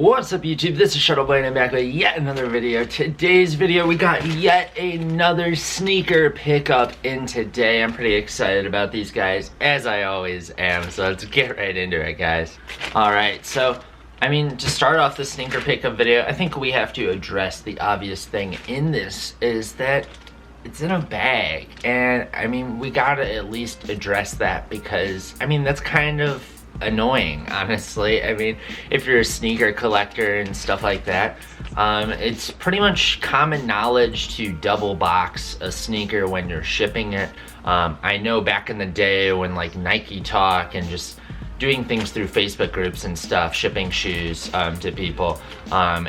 What's up YouTube, this is Shuttleboy and I'm back with yet another video. Today's video we got yet another sneaker pickup in today. I'm pretty excited about these guys, as I always am, so let's get right into it guys. Alright, so I mean, to start off the sneaker pickup video, I think we have to address the obvious thing in this is that it's in a bag. And I mean, we gotta at least address that because, I mean, that's kind of annoying, honestly. I mean, if you're a sneaker collector and stuff like that, it's pretty much common knowledge to double box a sneaker when you're shipping it. I know back in the day when like Nike Talk and just doing things through Facebook groups and stuff, shipping shoes to people,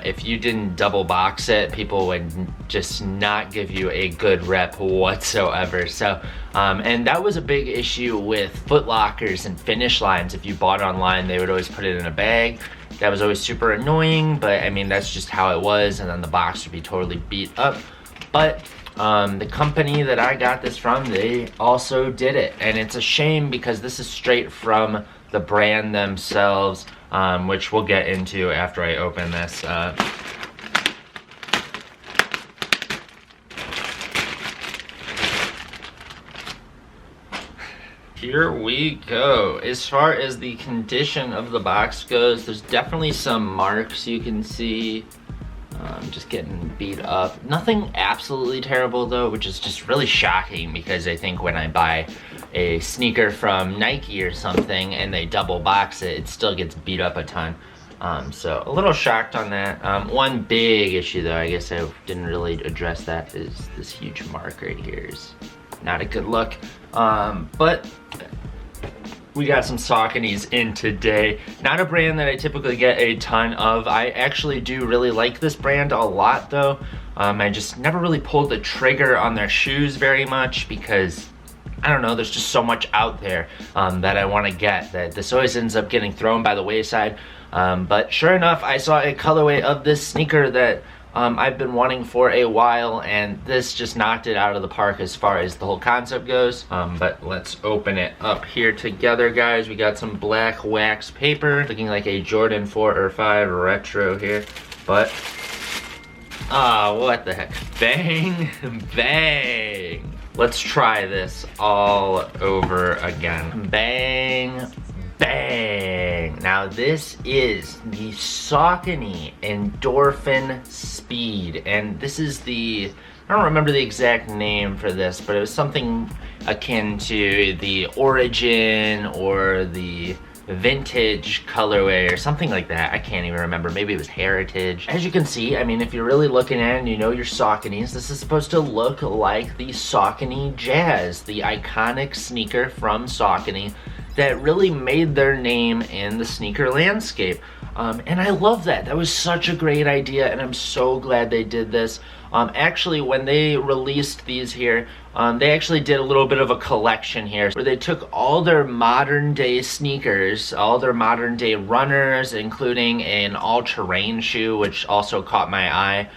if you didn't double box it, people would just not give you a good rep whatsoever. So and that was a big issue with Foot Lockers and Finish Lines. If you bought online, they would always put it in a bag. That was always super annoying, but I mean, that's just how it was, and then the box would be totally beat up. But the company that I got this from, they also did it, and it's a shame because this is straight from the brand themselves, which we'll get into after I open this. Here we go. As far as the condition of the box goes, there's definitely some marks you can see. Just getting beat up. Nothing absolutely terrible though, which is just really shocking because I think when I buy a sneaker from Nike or something and they double box it, it still gets beat up a ton. So a little shocked on that. One big issue though, I guess I didn't really address that, is this huge mark right here is not a good look. But we got some Sauconys in today. Not a brand that I typically get a ton of. I actually do really like this brand a lot though. I just never really pulled the trigger on their shoes very much because, I don't know, there's just so much out there that I want to get that this always ends up getting thrown by the wayside. But sure enough, I saw a colorway of this sneaker that I've been wanting for a while, and this just knocked it out of the park as far as the whole concept goes. But let's open it up here together, guys. We got some black wax paper, looking like a Jordan 4 or 5 retro here. But, what the heck. Bang, bang. Let's try this all over again. Bang, bang. Now this is the Saucony Endorphin Speed, and this is the, I don't remember the exact name for this, but it was something akin to the Origin or the Vintage colorway or something like that. I can't even remember. Maybe it was Heritage. As you can see, I mean, if you're really looking at it and you know your Sauconys, this is supposed to look like the Saucony Jazz, the iconic sneaker from Saucony that really made their name in the sneaker landscape. And I love that. That was such a great idea, and I'm so glad they did this. Actually, when they released these here, they actually did a little bit of a collection here where they took all their modern day sneakers, all their modern day runners, including an all-terrain shoe, which also caught my eye,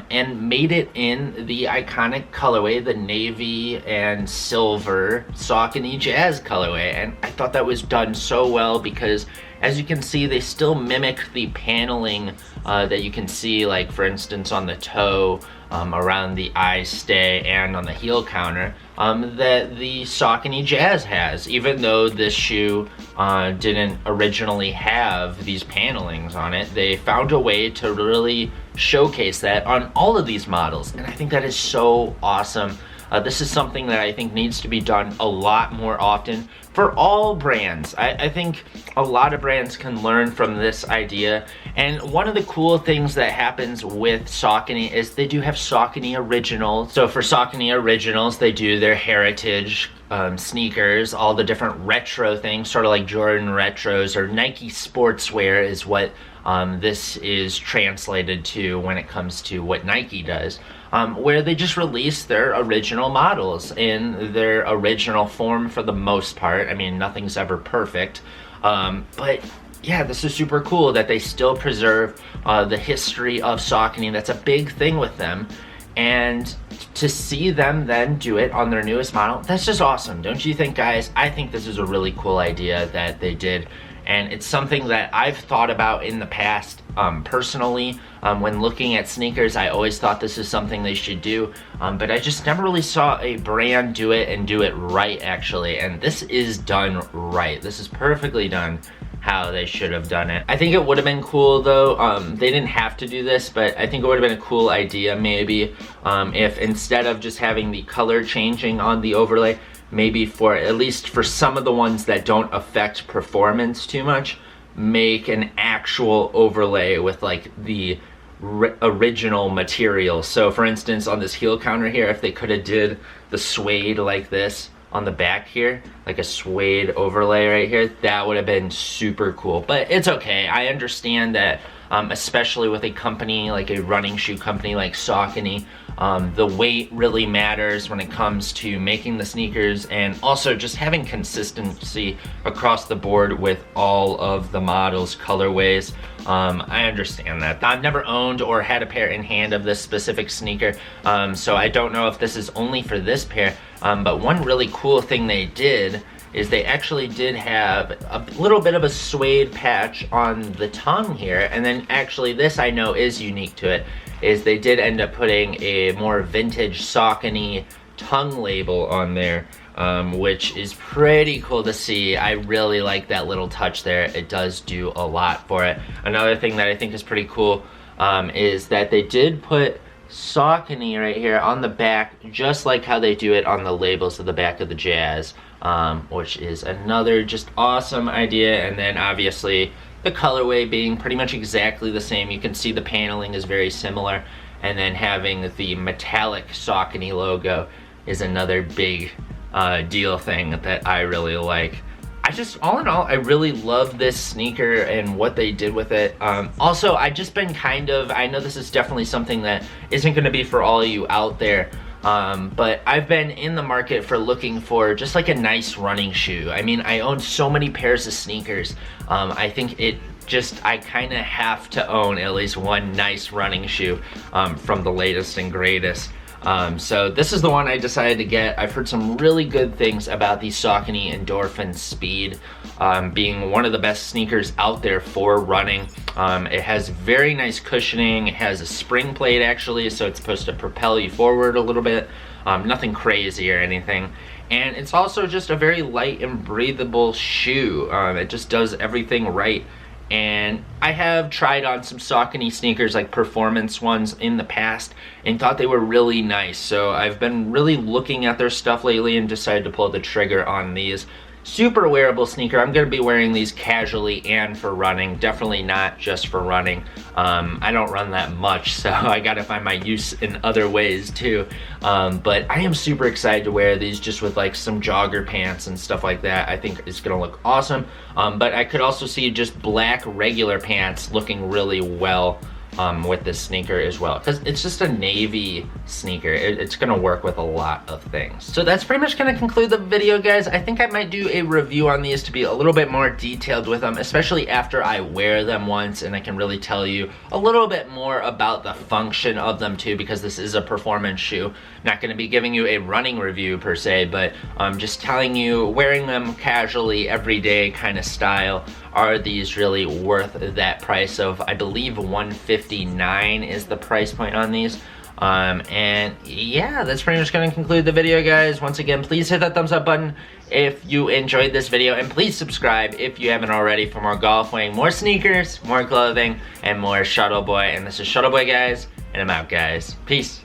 and made it in the iconic colorway, the navy and silver Saucony Jazz colorway. And I thought that was done so well because, as you can see, they still mimic the paneling that you can see, like for instance on the toe, around the eye stay, and on the heel counter, that the Saucony Jazz has, even though this shoe didn't originally have these panelings on it. They found a way to really showcase that on all of these models, and I think that is so awesome. This is something that I think needs to be done a lot more often for all brands. I think a lot of brands can learn from this idea. And one of the cool things that happens with Saucony is they do have Saucony Originals. So for Saucony Originals, they do their heritage sneakers, all the different retro things, sort of like Jordan retros or Nike sportswear is what this is translated to when it comes to what Nike does, where they just release their original models in their original form for the most part. I mean, nothing's ever perfect, but yeah, this is super cool that they still preserve the history of Saucony. That's a big thing with them, and to see them then do it on their newest model, that's just awesome, don't you think, guys? I think this is a really cool idea that they did, and it's something that I've thought about in the past personally. When looking at sneakers, I always thought this is something they should do, but I just never really saw a brand do it and do it right, actually. And this is done right. This is perfectly done how they should have done it. I think it would have been cool though, they didn't have to do this, but I think it would have been a cool idea maybe if instead of just having the color changing on the overlay, maybe for at least for some of the ones that don't affect performance too much, make an actual overlay with like the original material. So for instance, on this heel counter here, if they could have did the suede like this on the back here, like a suede overlay right here, that would have been super cool. But it's okay. I understand that, especially with a company like a running shoe company like Saucony, the weight really matters when it comes to making the sneakers, and also just having consistency across the board with all of the models, colorways. I understand that. I've never owned or had a pair in hand of this specific sneaker, so I don't know if this is only for this pair, but one really cool thing they did is they actually did have a little bit of a suede patch on the tongue here, and then actually this I know is unique to it, is they did end up putting a more vintage Saucony tongue label on there, which is pretty cool to see. I really like that little touch there. It does do a lot for it. Another thing that I think is pretty cool is that they did put Saucony right here on the back, just like how they do it on the labels of the back of the Jazz, which is another just awesome idea. And then obviously the colorway being pretty much exactly the same. You can see the paneling is very similar, and then having the metallic Saucony logo is another big deal thing that I really like. I just, all in all, I really love this sneaker and what they did with it. Also, I just been kind of, I know this is definitely something that isn't going to be for all of you out there, but I've been in the market for looking for just like a nice running shoe. I mean, I own so many pairs of sneakers. I think I kind of have to own at least one nice running shoe from the latest and greatest. So this is the one I decided to get. I've heard some really good things about the Saucony Endorphin Speed, being one of the best sneakers out there for running. It has very nice cushioning. It has a spring plate actually, so it's supposed to propel you forward a little bit. Nothing crazy or anything. And it's also just a very light and breathable shoe. It just does everything right. And I have tried on some Saucony sneakers, like performance ones, in the past and thought they were really nice. So I've been really looking at their stuff lately and decided to pull the trigger on these. Super wearable sneaker. I'm going to be wearing these casually and for running. Definitely not just for running. I don't run that much, so I got to find my use in other ways too. But I am super excited to wear these just with like some jogger pants and stuff like that. I think it's going to look awesome. But I could also see just black regular pants looking really well with this sneaker as well, because it's just a navy sneaker. It's gonna work with a lot of things. So that's pretty much gonna conclude the video, guys. I think I might do a review on these to be a little bit more detailed with them, especially after I wear them once and I can really tell you a little bit more about the function of them too, because this is a performance shoe. Not gonna be giving you a running review per se, but just telling you, wearing them casually every day kind of style, are these really worth that price of, I believe, $159 is the price point on these. And yeah, that's pretty much gonna conclude the video, guys. Once again, please hit that thumbs up button if you enjoyed this video, and please subscribe if you haven't already for more golf weighing, more sneakers, more clothing, and more Shuttle Boy. And this is Shuttle Boy, guys, and I'm out, guys. Peace.